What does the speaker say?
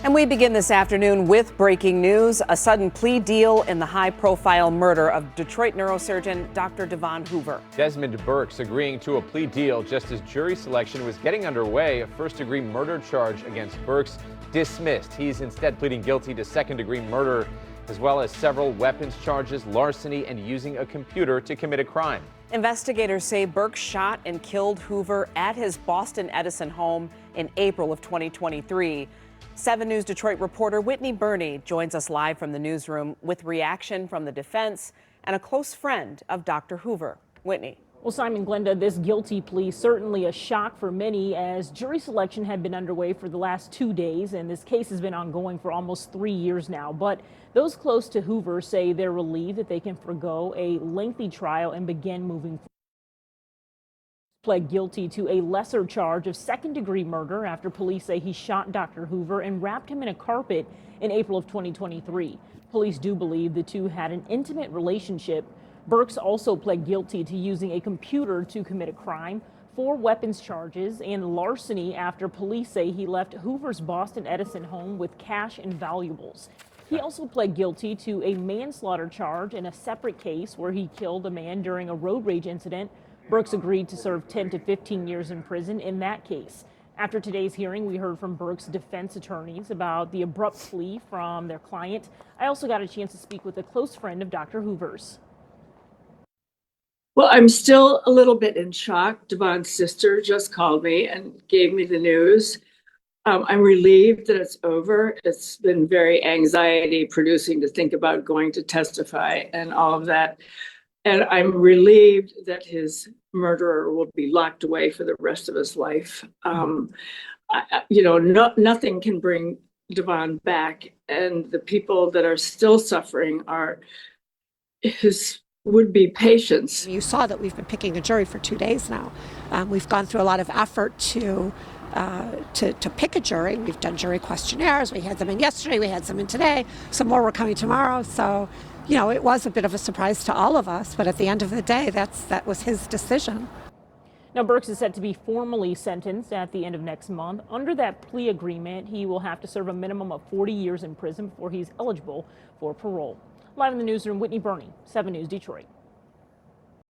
And we begin this afternoon with breaking news, a sudden plea deal in the high-profile murder of Detroit neurosurgeon Dr. Devon Hoover. Desmond Burks agreeing to a plea deal just as jury selection was getting underway. A first-degree murder charge against Burks dismissed. He's instead pleading guilty to second-degree murder, as well as several weapons charges, larceny, and using a computer to commit a crime. Investigators say Burks shot and killed Hoover at his Boston Edison home in April of 2023. 7 News Detroit reporter Whitney Burney joins us live from the newsroom with reaction from the defense and a close friend of Dr. Hoover. Whitney. Well, Simon, Glenda, this guilty plea certainly a shock for many, as jury selection had been underway for the last 2 days, and this case has been ongoing for almost 3 years now. But those close to Hoover say they're relieved that they can forgo a lengthy trial and begin moving forward. Pled guilty to a lesser charge of second-degree murder after police say he shot Dr. Hoover and wrapped him in a carpet in April of 2023. Police do believe the two had an intimate relationship. Burks also pled guilty to using a computer to commit a crime, 4 weapons charges, and larceny after police say he left Hoover's Boston Edison home with cash and valuables. He also pled guilty to a manslaughter charge in a separate case where he killed a man during a road rage incident. Burks agreed to serve 10 to 15 years in prison in that case. After today's hearing, we heard from Burks' defense attorneys about the abrupt plea from their client. I also got a chance to speak with a close friend of Dr. Hoover's. Well, I'm still a little bit in shock. Devon's sister just called me and gave me the news. I'm relieved that it's over. It's been very anxiety producing to think about going to testify and all of that. And I'm relieved that his murderer will be locked away for the rest of his life. Nothing can bring Devon back. And the people that are still suffering are his would-be patients. You saw that we've been picking a jury for 2 days now. We've gone through a lot of effort to pick a jury. We've done jury questionnaires. We had them in yesterday. We had some in today. Some more were coming tomorrow. So, it was a bit of a surprise to all of us. But at the end of the day, that was his decision. Now, Burks is set to be formally sentenced at the end of next month. Under that plea agreement, he will have to serve a minimum of 40 years in prison before he's eligible for parole. Live in the newsroom, Whitney Burney, 7 News Detroit.